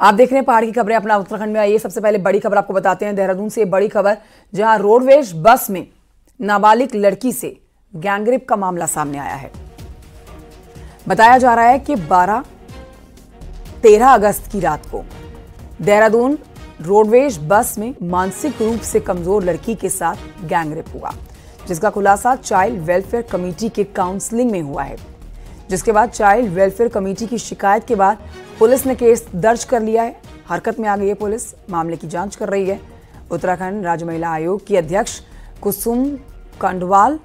आप देख रहे हैं पहाड़ की खबरें अपना उत्तराखंड में। आइए सबसे पहले बड़ी खबर आपको बताते हैं देहरादून से। बड़ी खबर, जहां रोडवेज बस में नाबालिग लड़की से गैंगरेप का मामला सामने आया है। बताया जा रहा है कि 13 अगस्त की रात को देहरादून रोडवेज बस में मानसिक रूप से कमजोर लड़की के साथ गैंगरेप हुआ, जिसका खुलासा चाइल्ड वेलफेयर कमेटी के काउंसलिंग में हुआ है। जिसके बाद चाइल्ड वेलफेयर कमेटी की शिकायत के बाद पुलिस ने केस दर्ज कर लिया है। हरकत में आ गई है पुलिस, मामले की जांच कर रही है। उत्तराखंड राज्य महिला आयोग की अध्यक्ष कुसुम कंडवाल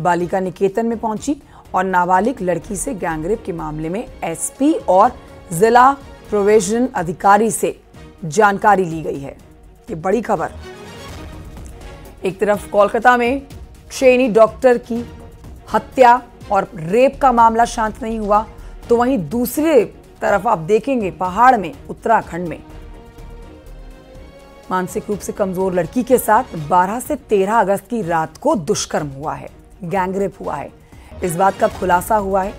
बालिका निकेतन में पहुंची और नाबालिग लड़की से गैंगरेप के मामले में एसपी और जिला प्रोविजन अधिकारी से जानकारी ली गई है। ये बड़ी खबर। एक तरफ कोलकाता में ट्रेनी डॉक्टर की हत्या और रेप का मामला शांत नहीं हुआ, तो वहीं दूसरी तरफ आप देखेंगे पहाड़ में, उत्तराखंड में मानसिक रूप से कमजोर लड़की के साथ 12 से 13 अगस्त की रात को दुष्कर्म हुआ है, गैंगरेप हुआ है। इस बात का खुलासा हुआ है।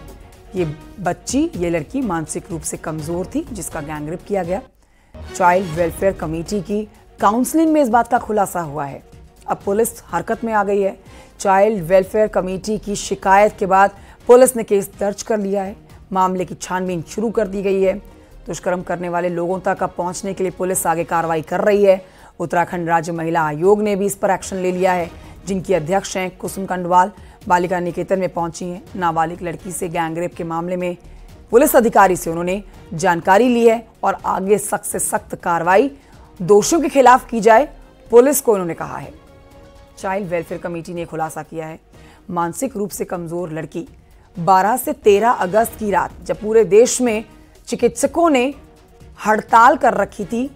ये लड़की मानसिक रूप से कमजोर थी, जिसका गैंगरेप किया गया। चाइल्ड वेलफेयर कमेटी की काउंसलिंग में इस बात का खुलासा हुआ है। अब पुलिस हरकत में आ गई है। चाइल्ड वेलफेयर कमेटी की शिकायत के बाद पुलिस ने केस दर्ज कर लिया है। मामले की छानबीन शुरू कर दी गई है। दुष्कर्म करने वाले लोगों तक अब पहुंचने के लिए पुलिस आगे कार्रवाई कर रही है। उत्तराखंड राज्य महिला आयोग ने भी इस पर एक्शन ले लिया है, जिनकी अध्यक्ष हैं कुसुम कंडवाल बालिका निकेतन में पहुंची हैं। नाबालिग लड़की से गैंगरेप के मामले में पुलिस अधिकारी से उन्होंने जानकारी ली है और आगे सख्त से सख्त कार्रवाई दोषियों के खिलाफ की जाए, पुलिस को उन्होंने कहा है। चाइल्ड वेलफेयर कमेटी ने खुलासा किया है, मानसिक रूप से कमजोर लड़की 12 से 13 अगस्त की रात, जब पूरे देश में चिकित्सकों ने हड़ताल कर रखी थी,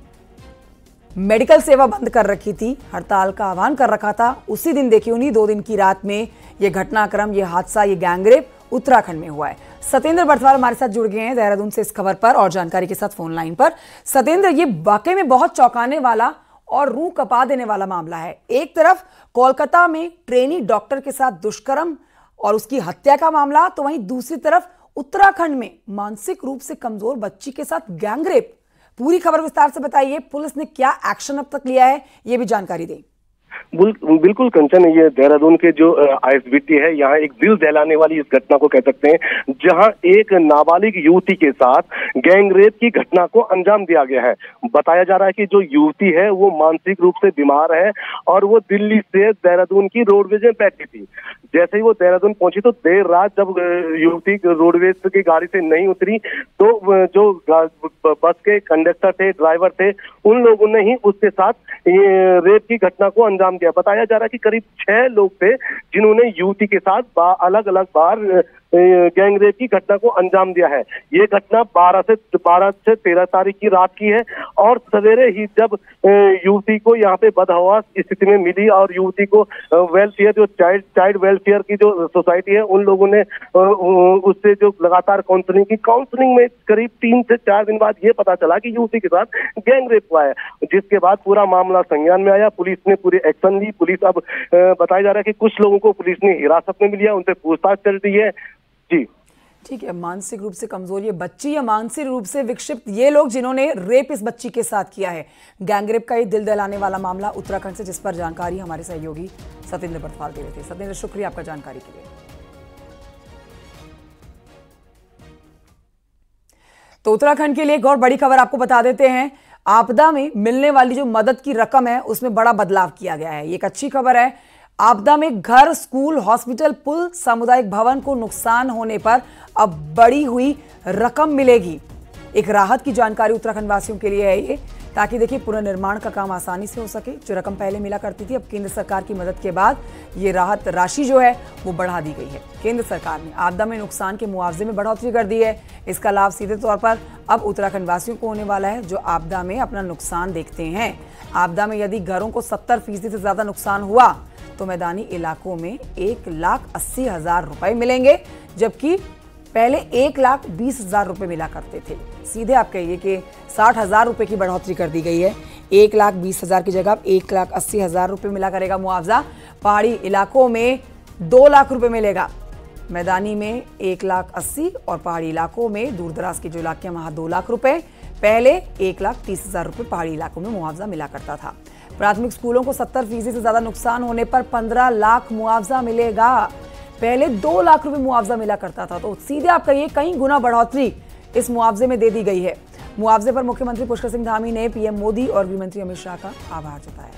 मेडिकल सेवा बंद कर रखी थी, हड़ताल का आह्वान कर रखा था, उसी दिन देखिए उन्हीं 2 दिन की रात में यह घटनाक्रम, यह हादसा, यह गैंगरेप उत्तराखंड में हुआ है। सतेंद्र बर्थवाल हमारे साथ जुड़ गए हैं देहरादून से इस खबर पर और जानकारी के साथ फोन लाइन पर। सतेंद्र, ये वाकई में बहुत चौंकाने वाला और रूह कपा देने वाला मामला है। एक तरफ कोलकाता में ट्रेनी डॉक्टर के साथ दुष्कर्म और उसकी हत्या का मामला, तो वहीं दूसरी तरफ उत्तराखंड में मानसिक रूप से कमजोर बच्ची के साथ गैंगरेप। पूरी खबर विस्तार से बताइए, पुलिस ने क्या एक्शन अब तक लिया है, ये भी जानकारी दें। बिल्कुल कंचन, ये देहरादून के जो आईएसबीटी है, यहाँ एक दिल दहलाने वाली इस घटना को कह सकते हैं, जहाँ एक नाबालिग युवती के साथ गैंगरेप की घटना को अंजाम दिया गया है। बताया जा रहा है कि जो युवती है वो मानसिक रूप से बीमार है और वो दिल्ली से देहरादून की रोडवेज में बैठी थी। जैसे ही वो देहरादून पहुंची तो देर रात जब युवती रोडवेज की गाड़ी से नहीं उतरी, तो जो बस के कंडक्टर थे, ड्राइवर थे, उन लोगों ने ही उसके साथ रेप की घटना को अंजाम दिया। बताया जा रहा है कि करीब 6 लोग थे जिन्होंने युवती के साथ अलग अलग बार गैंगरेप की घटना को अंजाम दिया है। ये घटना 12 से 13 तारीख की रात की है और सवेरे ही जब युवती को यहाँ पे बदहवास स्थिति में मिली और युवती को वेलफेयर, जो चाइल्ड वेलफेयर की जो सोसाइटी है, उन लोगों ने उससे जो लगातार काउंसलिंग में करीब 3 से 4 दिन बाद ये पता चला कि युवती के साथ गैंगरेप हुआ है, जिसके बाद पूरा मामला संज्ञान में आया। पुलिस ने पूरी एक्शन ली। पुलिस अब बताया जा रहा है कि कुछ लोगों को पुलिस ने हिरासत में लिया, उनसे पूछताछ चल रही है। जी ठीक है, मानसिक रूप से कमजोर ये बच्ची या मानसिक रूप से विक्षिप्त ये लोग जिन्होंने रेप इस बच्ची के साथ किया है। गैंगरेप का ये दिल दहलाने वाला मामला उत्तराखंड से, जिस पर जानकारी हमारे सहयोगी सतेंद्र बर्थवाल दे रहे थे। सतेंद्र, शुक्रिया आपका जानकारी के लिए। तो उत्तराखंड के लिए एक और बड़ी खबर आपको बता देते हैं। आपदा में मिलने वाली जो मदद की रकम है उसमें बड़ा बदलाव किया गया है। ये एक अच्छी खबर है। आपदा में घर, स्कूल, हॉस्पिटल, पुल, सामुदायिक भवन को नुकसान होने पर अब बढ़ी हुई रकम मिलेगी। एक राहत की जानकारी उत्तराखंड वासियों के लिए है ये, ताकि देखिए पुनर्निर्माण का काम आसानी से हो सके। जो रकम पहले मिला करती थी, अब केंद्र सरकार की मदद के बाद ये राहत राशि जो है वो बढ़ा दी गई है। केंद्र सरकार ने आपदा में नुकसान के मुआवजे में बढ़ोतरी कर दी है। इसका लाभ सीधे तौर पर अब उत्तराखंड वासियों को होने वाला है, जो आपदा में अपना नुकसान देखते हैं। आपदा में यदि घरों को 70% से ज्यादा नुकसान हुआ तो मैदानी इलाकों में 1,80,000 रुपए मिलेंगे, जबकि पहले 1,20,000 रुपए मिला करते थे। सीधे आप कहिए कि 60,000 रुपए की बढ़ोतरी कर दी गई है। 1,20,000 की जगह 1,80,000 रुपए मिला करेगा मुआवजा। पहाड़ी इलाकों में 2 लाख रुपए मिलेगा। मैदानी में 1,80,000 और पहाड़ी इलाकों में दूर दराज के जो इलाके हैं वहां 2 लाख रुपए। पहले 1,30,000 रुपए पहाड़ी इलाकों में मुआवजा मिला करता था। प्राथमिक स्कूलों को 70% से ज्यादा नुकसान होने पर 15 लाख मुआवजा मिलेगा। पहले 2 लाख रुपए मुआवजा मिला करता था, तो सीधे आप कहिए कई गुना बढ़ोतरी इस मुआवजे में दे दी गई है। मुआवजे पर मुख्यमंत्री पुष्कर सिंह धामी ने पीएम मोदी और गृहमंत्री अमित शाह का आभार जताया।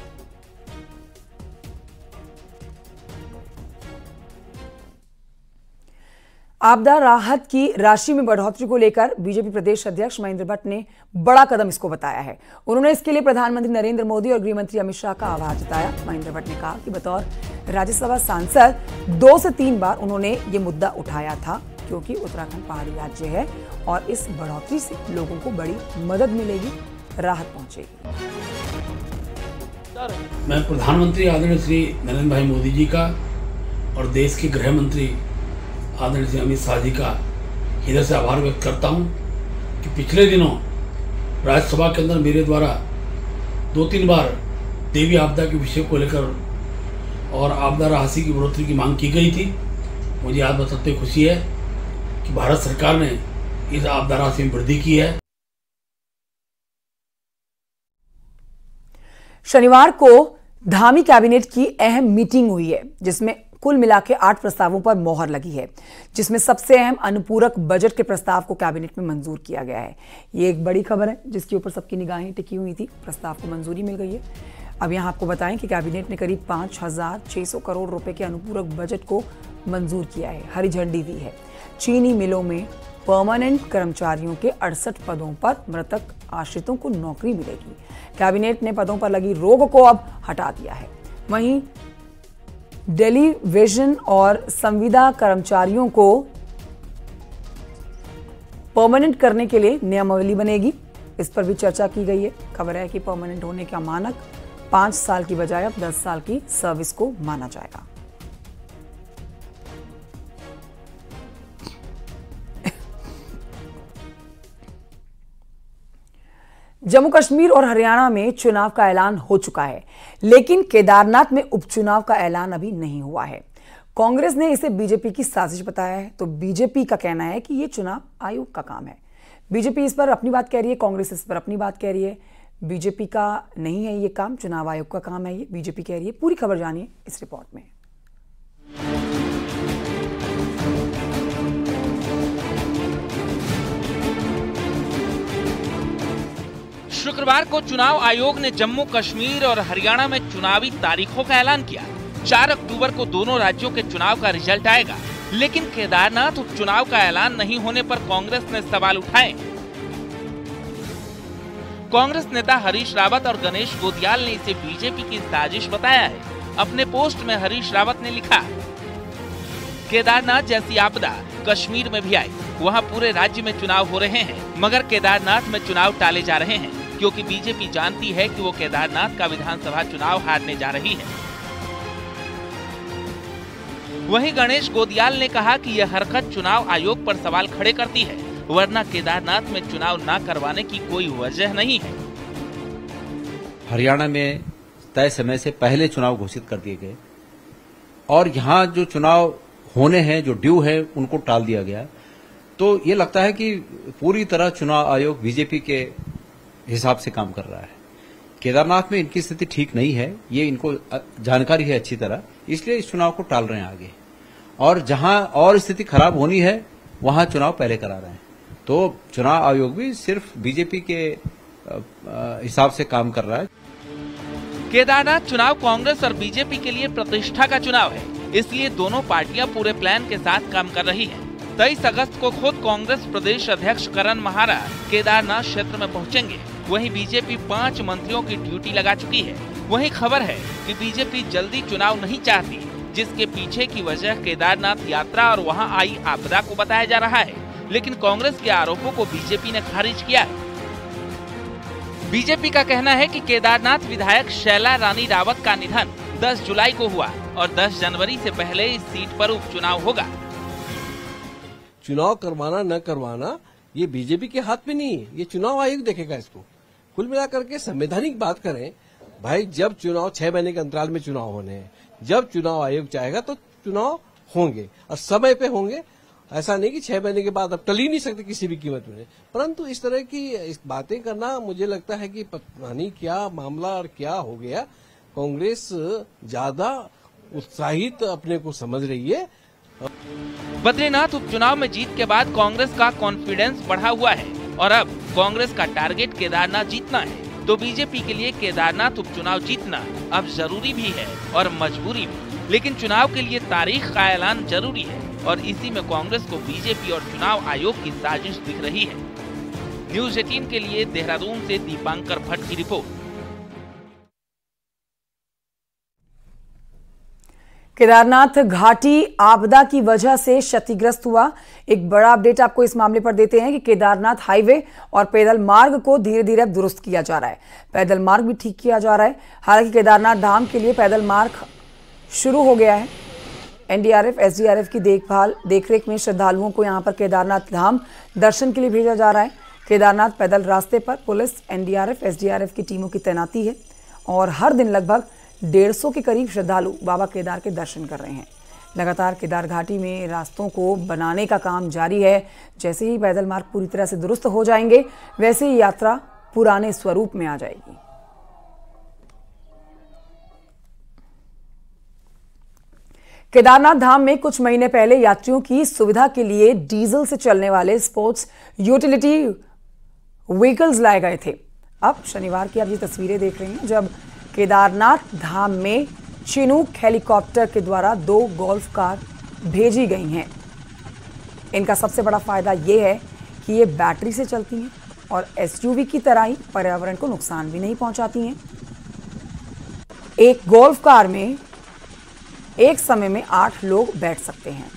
आपदा राहत की राशि में बढ़ोतरी को लेकर बीजेपी प्रदेश अध्यक्ष महेंद्र भट्ट ने बड़ा कदम इसको बताया है। उन्होंने इसके लिए प्रधानमंत्री नरेंद्र मोदी और गृहमंत्री अमित शाह का आभार जताया। महेंद्र भट्ट ने कहा कि बतौर राज्यसभा सांसद 2 से 3 बार उन्होंने ये मुद्दा उठाया था, क्योंकि उत्तराखंड पहाड़ी राज्य है और इस बढ़ोतरी से लोगों को बड़ी मदद मिलेगी, राहत पहुंचेगी। मैं प्रधानमंत्री आदरणीय श्री नरेंद्र भाई मोदी जी का और देश के गृह मंत्री आदरणीय श्री अमित शाह जी का हृदय से आभार व्यक्त करता हूं कि पिछले दिनों राज्यसभा के अंदर मेरे द्वारा 2-3 बार देवी आपदा के विषय को लेकर और आपदा राशि की बढ़ोतरी की मांग की गई थी। मुझे आज बताते हुए खुशी है कि भारत सरकार ने इस आपदा राशि में वृद्धि की है। शनिवार को धामी कैबिनेट की अहम मीटिंग हुई है, जिसमें कुल मिला के 8 प्रस्तावों पर मोहर लगी है, जिसमें सबसे अहम अनुपूरक बजट के प्रस्ताव को कैबिनेट में मंजूर किया गया है। ये एक बड़ी खबर है जिसके ऊपर सबकी निगाहें टिकी हुई थी। प्रस्ताव को मंजूरी मिल गई है। अब यहां आपको बताएं कि कैबिनेट ने करीब 5,600 करोड़ रुपए के अनुपूरक बजट को मंजूर किया है, हरी झंडी दी है। चीनी मिलों में परमानेंट कर्मचारियों के 68 पदों पर मृतक आश्रितों को नौकरी मिलेगी। कैबिनेट ने पदों पर लगी रोक को अब हटा दिया है। वहीं टेलीविजन और संविदा कर्मचारियों को परमानेंट करने के लिए नियमावली बनेगी, इस पर भी चर्चा की गई है। खबर है कि परमानेंट होने का मानक 5 साल की बजाय अब 10 साल की सर्विस को माना जाएगा। जम्मू कश्मीर और हरियाणा में चुनाव का ऐलान हो चुका है, लेकिन केदारनाथ में उपचुनाव का ऐलान अभी नहीं हुआ है। कांग्रेस ने इसे बीजेपी की साजिश बताया है, तो बीजेपी का कहना है कि यह चुनाव आयोग का काम है। बीजेपी इस पर अपनी बात कह रही है, कांग्रेस इस पर अपनी बात कह रही है। बीजेपी का नहीं है ये काम, चुनाव आयोग का काम है, ये बीजेपी कह रही है। पूरी खबर जानिए इस रिपोर्ट में। शुक्रवार को चुनाव आयोग ने जम्मू कश्मीर और हरियाणा में चुनावी तारीखों का ऐलान किया। 4 अक्टूबर को दोनों राज्यों के चुनाव का रिजल्ट आएगा, लेकिन केदारनाथ उपचुनाव का ऐलान नहीं होने पर कांग्रेस ने सवाल उठाए। कांग्रेस नेता हरीश रावत और गणेश गोदियाल ने इसे बीजेपी की साजिश बताया है। अपने पोस्ट में हरीश रावत ने लिखा, केदारनाथ जैसी आपदा कश्मीर में भी आई, वहाँ पूरे राज्य में चुनाव हो रहे हैं, मगर केदारनाथ में चुनाव टाले जा रहे हैं, क्योंकि बीजेपी जानती है कि वो केदारनाथ का विधानसभा चुनाव हारने जा रही है। वहीं गणेश गोदियाल ने कहा कि यह हरकत चुनाव आयोग पर सवाल खड़े करती है, वरना केदारनाथ में चुनाव न करवाने की कोई वजह नहीं है। हरियाणा में तय समय से पहले चुनाव घोषित कर दिए गए और यहाँ जो चुनाव होने हैं, जो ड्यू है, उनको टाल दिया गया। तो ये लगता है कि पूरी तरह चुनाव आयोग बीजेपी के हिसाब से काम कर रहा है। केदारनाथ में इनकी स्थिति ठीक नहीं है, ये इनको जानकारी है अच्छी तरह, इसलिए इस चुनाव को टाल रहे हैं आगे। और जहां और स्थिति खराब होनी है वहां चुनाव पहले करा रहे हैं। तो चुनाव आयोग भी सिर्फ बीजेपी के हिसाब से काम कर रहा है। केदारनाथ चुनाव कांग्रेस और बीजेपी के लिए प्रतिष्ठा का चुनाव है, इसलिए दोनों पार्टियां पूरे प्लान के साथ काम कर रही हैं। 23 अगस्त को खुद कांग्रेस प्रदेश अध्यक्ष करण महारा केदारनाथ क्षेत्र में पहुंचेंगे। वहीं बीजेपी 5 मंत्रियों की ड्यूटी लगा चुकी है। वहीं खबर है कि बीजेपी जल्दी चुनाव नहीं चाहती, जिसके पीछे की वजह केदारनाथ यात्रा और वहां आई आपदा को बताया जा रहा है। लेकिन कांग्रेस के आरोपों को बीजेपी ने खारिज किया है। बीजेपी का कहना है कि केदारनाथ विधायक शैला रानी रावत का निधन 10 जुलाई को हुआ और 10 जनवरी से पहले इस सीट पर उपचुनाव होगा। चुनाव करवाना न करवाना ये बीजेपी के हाथ में नहीं है, ये चुनाव आयोग देखेगा इसको। कुल मिलाकर के संवैधानिक बात करें भाई, जब चुनाव 6 महीने के अंतराल में चुनाव होने हैं, जब चुनाव आयोग चाहेगा तो चुनाव होंगे और समय पे होंगे। ऐसा नहीं कि 6 महीने के बाद अब टल ही नहीं सकते किसी भी कीमत में, परंतु इस तरह की इस बातें करना मुझे लगता है कि पता नहीं क्या मामला और क्या हो गया। कांग्रेस ज्यादा उत्साहित अपने को समझ रही है। बद्रीनाथ उपचुनाव में जीत के बाद कांग्रेस का कॉन्फिडेंस बढ़ा हुआ है और अब कांग्रेस का टारगेट केदारनाथ जीतना है, तो बीजेपी के लिए केदारनाथ उपचुनाव जीतना अब जरूरी भी है और मजबूरी भी। लेकिन चुनाव के लिए तारीख का ऐलान जरूरी है और इसी में कांग्रेस को बीजेपी और चुनाव आयोग की साजिश दिख रही है। न्यूज़ 18 के लिए देहरादून से दीपांकर भट्ट की रिपोर्ट। केदारनाथ घाटी आपदा की वजह से क्षतिग्रस्त हुआ। एक बड़ा अपडेट आपको इस मामले पर देते हैं कि केदारनाथ हाईवे और पैदल मार्ग को धीरे धीरे अब दुरुस्त किया जा रहा है। पैदल मार्ग भी ठीक किया जा रहा है। हालांकि केदारनाथ धाम के लिए पैदल मार्ग शुरू हो गया है। एनडीआरएफ, एसडीआरएफ की देखरेख में श्रद्धालुओं को यहां पर केदारनाथ धाम दर्शन के लिए भेजा जा रहा है। केदारनाथ पैदल रास्ते पर पुलिस, एनडीआरएफ, एसडीआरएफ की टीमों की तैनाती है और हर दिन लगभग 150 के करीब श्रद्धालु बाबा केदार के दर्शन कर रहे हैं। लगातार केदार घाटी में रास्तों को बनाने का काम जारी है। जैसे ही पैदल मार्ग पूरी तरह से दुरुस्त हो जाएंगे, वैसे ही यात्रा पुराने स्वरूप में आ जाएगी। केदारनाथ धाम में कुछ महीने पहले यात्रियों की सुविधा के लिए डीजल से चलने वाले स्पोर्ट्स यूटिलिटी व्हीकल्स लाए गए थे। अब शनिवार की आप ये तस्वीरें देख रहे हैं जब केदारनाथ धाम में चिनूक हेलीकॉप्टर के द्वारा 2 गोल्फ कार भेजी गई हैं। इनका सबसे बड़ा फायदा यह है कि ये बैटरी से चलती हैं और एसयूवी की तरह ही पर्यावरण को नुकसान भी नहीं पहुंचाती हैं। एक गोल्फ कार में एक समय में 8 लोग बैठ सकते हैं।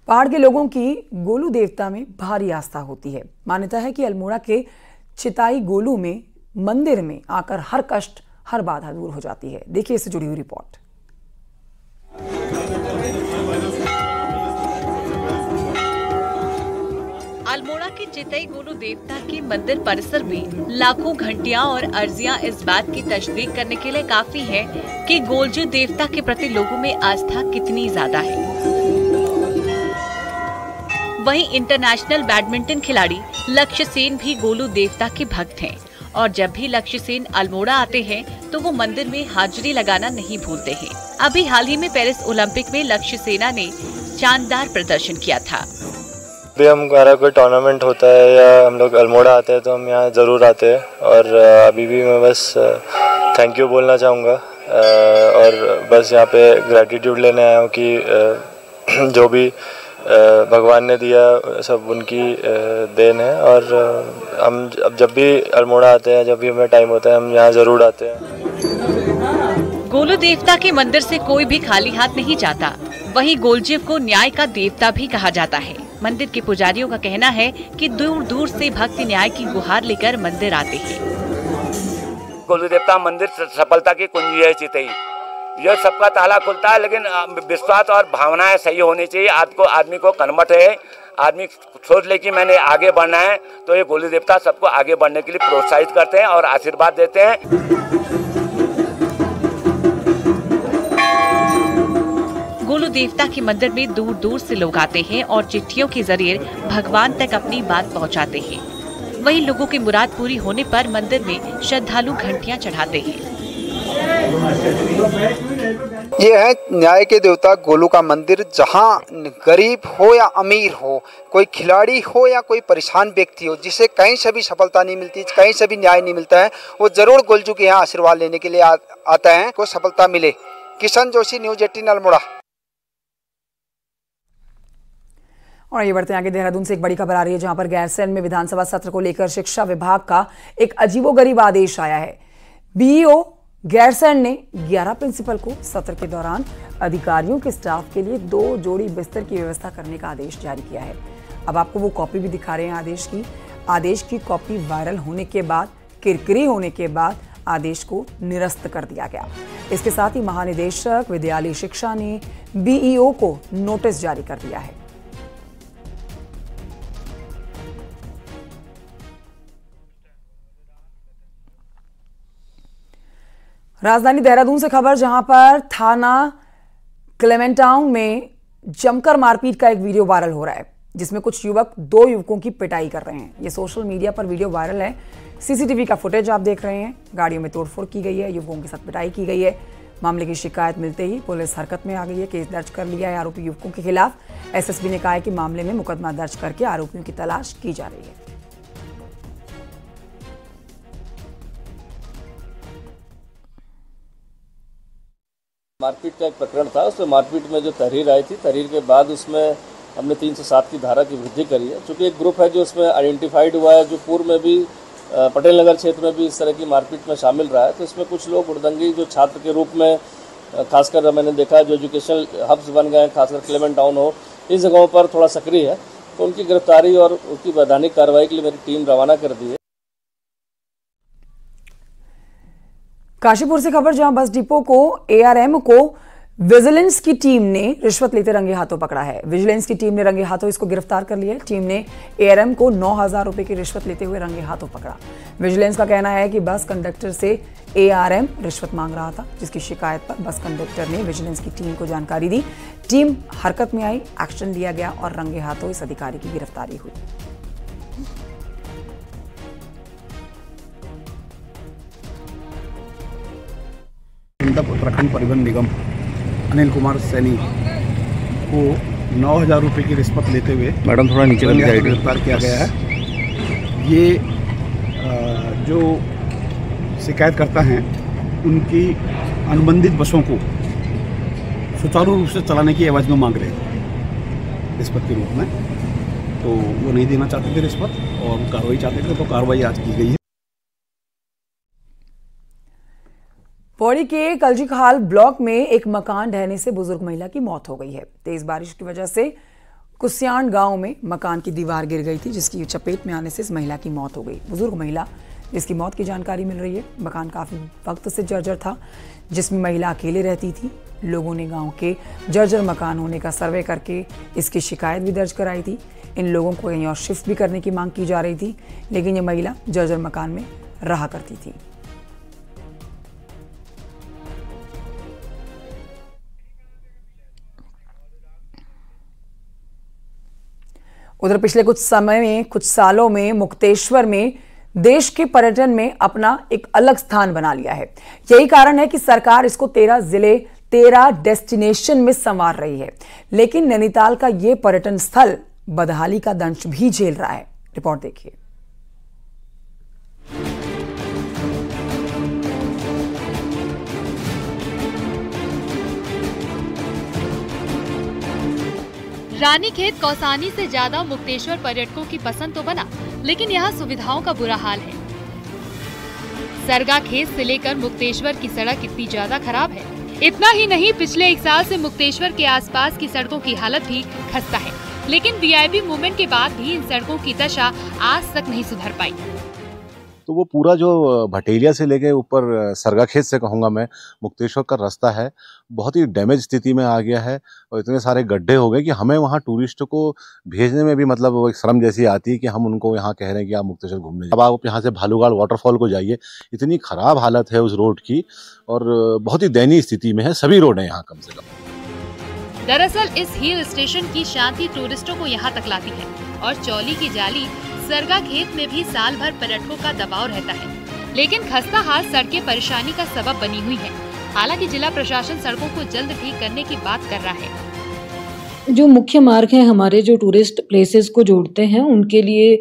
पहाड़ के लोगों की गोलू देवता में भारी आस्था होती है। मान्यता है कि अल्मोड़ा के चिताई गोलू में मंदिर में आकर हर कष्ट, हर बाधा दूर हो जाती है। देखिए इससे जुड़ी हुई रिपोर्ट। अल्मोड़ा के चिताई गोलू देवता के मंदिर परिसर में लाखों घंटियां और अर्जियां इस बात की तस्दीक करने के लिए काफी है कि गोलजू देवता के प्रति लोगों में आस्था कितनी ज्यादा है। वहीं इंटरनेशनल बैडमिंटन खिलाड़ी लक्ष्य सेन भी गोलू देवता के भक्त हैं और जब भी लक्ष्य सेन अल्मोड़ा आते हैं तो वो मंदिर में हाजिरी लगाना नहीं भूलते हैं। अभी हाल ही में पेरिस ओलंपिक में लक्ष्य सेना ने शानदार प्रदर्शन किया था। भी हमारा कोई टूर्नामेंट होता है या हम लोग अल्मोड़ा आते हैं तो हम यहाँ ज़रूर आते हैं और अभी भी मैं बस थैंक यू बोलना चाहूँगा और बस यहाँ पे ग्रैटिट्यूड लेने आया हूँ कि जो भी भगवान ने दिया सब उनकी देन है और हम अब जब भी अल्मोड़ा आते हैं, जब भी हमें टाइम होता है, हम यहाँ ज़रूर आते हैं। गोलू देवता के मंदिर से कोई भी खाली हाथ नहीं जाता। वहीं गोलजीव को न्याय का देवता भी कहा जाता है। मंदिर के पुजारियों का कहना है कि दूर दूर से भक्त न्याय की गुहार लेकर मंदिर आते हैं। गोलू देवता मंदिर सफलता की कुंजी है चितई। यह सबका ताला खुलता है, लेकिन विश्वास और भावनाएं सही होनी चाहिए। आदमी को कन्वर्ट है, आदमी सोच ले कि मैंने आगे बढ़ना है, तो ये गोलू देवता सबको आगे बढ़ने के लिए प्रोत्साहित करते हैं और आशीर्वाद देते हैं। गोलू देवता के मंदिर में दूर दूर से लोग आते हैं और चिट्ठियों के जरिए भगवान तक अपनी बात पहुंचाते हैं। वहीं लोगों की मुराद पूरी होने पर मंदिर में श्रद्धालु घंटियां चढ़ाते हैं। ये है न्याय के देवता गोलू का मंदिर, जहाँ गरीब हो या अमीर हो, कोई खिलाड़ी हो या कोई परेशान व्यक्ति हो, जिसे कहीं से भी सफलता नहीं मिलती, कहीं से भी न्याय नहीं मिलता है, वो जरूर गोलजू के यहाँ आशीर्वाद लेने के लिए आता है, को सफलता मिले। किशन जोशी, न्यूज़ 18 अल्मोड़ा। और ये बढ़ते आगे, देहरादून से एक बड़ी खबर आ रही है जहां पर गैरसैंण में विधानसभा सत्र को लेकर शिक्षा विभाग का एक अजीबोगरीब आदेश आया है। बीईओ गैरसैंण ने 11 प्रिंसिपल को सत्र के दौरान अधिकारियों के स्टाफ के लिए 2 जोड़ी बिस्तर की व्यवस्था करने का आदेश जारी किया है। अब आपको वो कॉपी भी दिखा रहे हैं आदेश की कॉपी वायरल होने के बाद, किरकिरी होने के बाद आदेश को निरस्त कर दिया गया। इसके साथ ही महानिदेशक विद्यालय शिक्षा ने बीईओ को नोटिस जारी कर दिया है। राजधानी देहरादून से खबर, जहां पर थाना क्लेमेंटाउन में जमकर मारपीट का एक वीडियो वायरल हो रहा है, जिसमें कुछ युवक दो युवकों की पिटाई कर रहे हैं। ये सोशल मीडिया पर वीडियो वायरल है। सीसीटीवी का फुटेज आप देख रहे हैं। गाड़ियों में तोड़फोड़ की गई है, युवकों के साथ पिटाई की गई है। मामले की शिकायत मिलते ही पुलिस हरकत में आ गई है, केस दर्ज कर लिया है आरोपी युवकों के खिलाफ। एसएसपी ने कहा है कि मामले में मुकदमा दर्ज करके आरोपियों की तलाश की जा रही है। मारपीट का एक प्रकरण था, उसमें मारपीट में जो तहरीर आई थी, तहरीर के बाद उसमें हमने 307 की धारा की वृद्धि करी है। चूँकि एक ग्रुप है जो उसमें आइडेंटिफाइड हुआ है, जो पूर्व में भी पटेल नगर क्षेत्र में भी इस तरह की मारपीट में शामिल रहा है। तो इसमें कुछ लोग उड़दंगी जो छात्र के रूप में, खासकर मैंने देखा जो एजुकेशनल हब्स बन गए हैं, खासकर क्लेमेंटाउन हो, इन जगहों पर थोड़ा सक्रिय है। तो उनकी गिरफ्तारी और उनकी वैधानिक कार्रवाई के लिए मेरी टीम रवाना कर दी है। काशीपुर से खबर, जहां बस डिपो को एआरएम को विजिलेंस की टीम ने रिश्वत लेते रंगे हाथों पकड़ा है। विजिलेंस की टीम ने रंगे हाथों इसको गिरफ्तार कर लिया है। टीम ने एआरएम को 9,000 रुपए की रिश्वत लेते हुए रंगे हाथों पकड़ा। विजिलेंस का कहना है कि बस कंडक्टर से एआरएम रिश्वत मांग रहा था, जिसकी शिकायत पर बस कंडक्टर ने विजिलेंस की टीम को जानकारी दी। टीम हरकत में आई, एक्शन लिया गया और रंगे हाथों इस अधिकारी की गिरफ्तारी हुई। उत्तराखंड परिवहन निगम अनिल कुमार सैनी को 9,000 रुपये की रिश्वत लेते हुए मैडम थोड़ा नीचे गिरफ्तार किया गया है। ये जो शिकायतकर्ता हैं उनकी अनुबंधित बसों को सुचारू रूप से चलाने की एवज में मांग रहे थे रिश्वत के रूप में। तो वो नहीं देना चाहते थे रिश्वत और कार्रवाई चाहते थे, तो कार्रवाई आज की गई है। पौड़ी के कलजीखाल ब्लॉक में एक मकान ढहने से बुजुर्ग महिला की मौत हो गई है। तेज बारिश की वजह से कुसियाण गांव में मकान की दीवार गिर गई थी, जिसकी चपेट में आने से इस महिला की मौत हो गई। बुजुर्ग महिला जिसकी मौत की जानकारी मिल रही है। मकान काफी वक्त से जर्जर था, जिसमें महिला अकेले रहती थी। लोगों ने गांव के जर्जर मकान होने का सर्वे करके इसकी शिकायत भी दर्ज कराई थी। इन लोगों को कहीं और शिफ्ट भी करने की मांग की जा रही थी, लेकिन ये महिला जर्जर मकान में रहा करती थी। उधर पिछले कुछ सालों में मुक्तेश्वर में देश के पर्यटन में अपना एक अलग स्थान बना लिया है। यही कारण है कि सरकार इसको 13 जिले 13 डेस्टिनेशन में संवार रही है। लेकिन नैनीताल का यह पर्यटन स्थल बदहाली का दंश भी झेल रहा है। रिपोर्ट देखिए। रानीखेत कौसानी से ज्यादा मुक्तेश्वर पर्यटकों की पसंद तो बना, लेकिन यहाँ सुविधाओं का बुरा हाल है। सरगाखेत से लेकर मुक्तेश्वर की सड़क इतनी ज्यादा खराब है। इतना ही नहीं, पिछले 1 साल से मुक्तेश्वर के आसपास की सड़कों की हालत भी खस्ता है। लेकिन वीआईपी मूवमेंट के बाद भी इन सड़कों की दशा आज तक नहीं सुधर पाई। तो वो पूरा जो भटेलिया से लेके ऊपर सरगाखेत से कहूँगा मैं, मुक्तेश्वर का रास्ता है, बहुत ही डैमेज स्थिति में आ गया है और इतने सारे गड्ढे हो गए कि हमें वहाँ टूरिस्ट को भेजने में भी मतलब वो एक शर्म जैसी आती है कि हम उनको यहाँ कह रहे हैं कि आप मुक्तेश्वर घूमने। अब आप यहाँ से भालूगाड़ वाटरफॉल को जाइए, इतनी खराब हालत है उस रोड की और बहुत ही दयनीय स्थिति में है सभी रोड है यहाँ कम से कम। दरअसल इस हिल स्टेशन की शांति टूरिस्टों को यहाँ तक लाती है और चौली की जाली सरगाखेत में भी साल भर पर्यटकों का दबाव रहता है। लेकिन खस्ता हाल सड़कें परेशानी का सबब बनी हुई है। हालांकि जिला प्रशासन सड़कों को जल्द ठीक करने की बात कर रहा है। जो मुख्य मार्ग है हमारे जो टूरिस्ट प्लेसेस को जोड़ते हैं, उनके लिए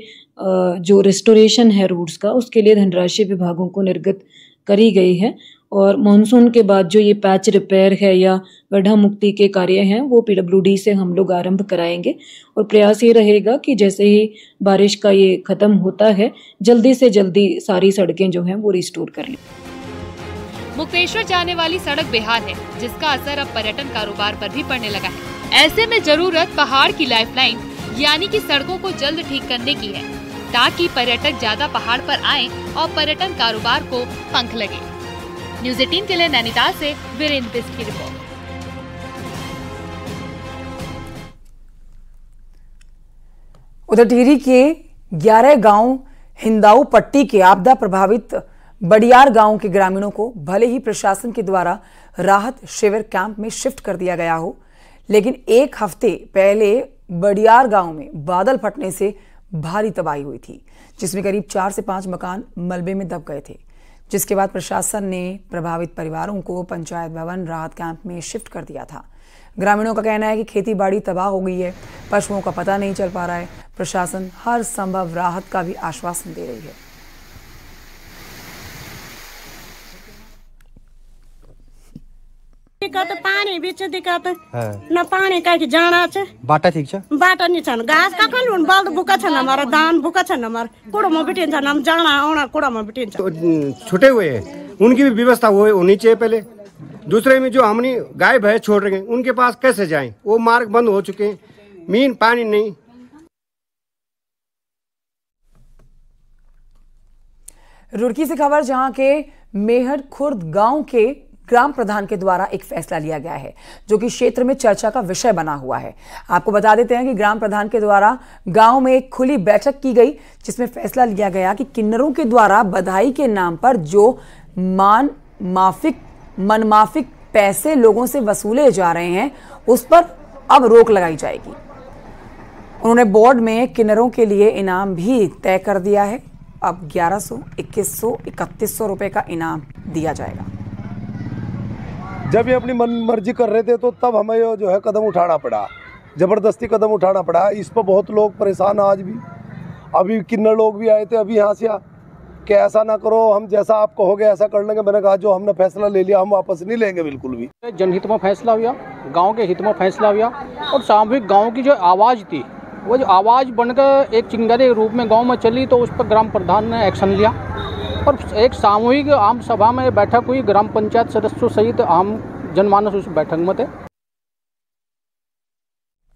जो रेस्टोरेशन है रूट्स का, उसके लिए धनराशि विभागों को निर्गत करी गई है। और मानसून के बाद जो ये पैच रिपेयर है या गड्ढा मुक्ति के कार्य हैं, वो पीडब्ल्यूडी से हम लोग आरंभ कराएंगे और प्रयास ये रहेगा कि जैसे ही बारिश का ये खत्म होता है, जल्दी से जल्दी सारी सड़कें जो हैं वो रिस्टोर कर लें। मुक्तेश्वर जाने वाली सड़क बेहाल है, जिसका असर अब पर्यटन कारोबार पर भी पड़ने लगा है। ऐसे में जरूरत पहाड़ की लाइफलाइन यानी कि सड़कों को जल्द ठीक करने की है, ताकि पर्यटक ज्यादा पहाड़ पर आएं और पर्यटन कारोबार को पंख लगे। न्यूज़ 18 के लिए नैनीताल से वीरेंद्र बिस्ट की रिपोर्ट। उधर टिहरी के 11 गांव हिंदाऊ पट्टी के आपदा प्रभावित बडियार गांव के ग्रामीणों को भले ही प्रशासन के द्वारा राहत शिविर कैंप में शिफ्ट कर दिया गया हो, लेकिन एक हफ्ते पहले बडियार गांव में बादल फटने से भारी तबाही हुई थी, जिसमें करीब 4 से 5 मकान मलबे में दब गए थे, जिसके बाद प्रशासन ने प्रभावित परिवारों को पंचायत भवन राहत कैंप में शिफ्ट कर दिया था। ग्रामीणों का कहना है कि खेती बाड़ी तबाह हो गई है, पशुओं का पता नहीं चल पा रहा है। प्रशासन हर संभव राहत का भी आश्वासन दे रही है। दिक्कत पानी बीच दिक्कत न पानी का जाना छ बाटा ठीक छ बाटा नहीं छन घास का कल बल्द बुका छन हमारा दान बुका छन हमार कुड़ा में बिटिन छन हम जाना आना कुड़ा में बिटिन छुटे हुए हैं, उनकी भी व्यवस्था होनी चाहिए पहले। दूसरे में जो हमने गाय भैंस छोड़ रहे हैं उनके पास कैसे जाएं, वो मार्ग बंद हो चुके हैं, मीन पानी नहीं। रुड़की से खबर, जहां के मेहर खुर्द गांव के ग्राम प्रधान के द्वारा एक फैसला लिया गया है जो कि क्षेत्र में चर्चा का विषय बना हुआ है। आपको बता देते हैं कि ग्राम प्रधान के द्वारा गांव में एक खुली बैठक की गई, जिसमें फैसला लिया गया कि किन्नरों के द्वारा बधाई के नाम पर जो मनमाफिक पैसे लोगों से वसूले जा रहे हैं उस पर अब रोक लगाई जाएगी। उन्होंने बोर्ड में किन्नरों के लिए इनाम भी तय कर दिया है। अब 1100, 2100, 3100 रुपए का इनाम दिया जाएगा। जब ये अपनी मन मर्जी कर रहे थे तो तब हमें जो है कदम उठाना पड़ा, ज़बरदस्ती कदम उठाना पड़ा। इस पर बहुत लोग परेशान आज भी। अभी किन्नर लोग भी आए थे अभी यहाँ से कि ऐसा ना करो, हम जैसा आप कहोगे ऐसा कर लेंगे। मैंने कहा जो हमने फैसला ले लिया हम वापस नहीं लेंगे बिल्कुल भी। जनहित में फैसला हुआ, गाँव के हित में फैसला हुआ और सामूहिक गाँव की जो आवाज़ थी वो जो आवाज़ बनकर एक चिंगारी रूप में गाँव में चली, तो उस पर ग्राम प्रधान ने एक्शन लिया और एक सामूहिक आम सभा में बैठक हुई। ग्राम पंचायत सदस्यों सहित आम जनमानस उस बैठक में थे।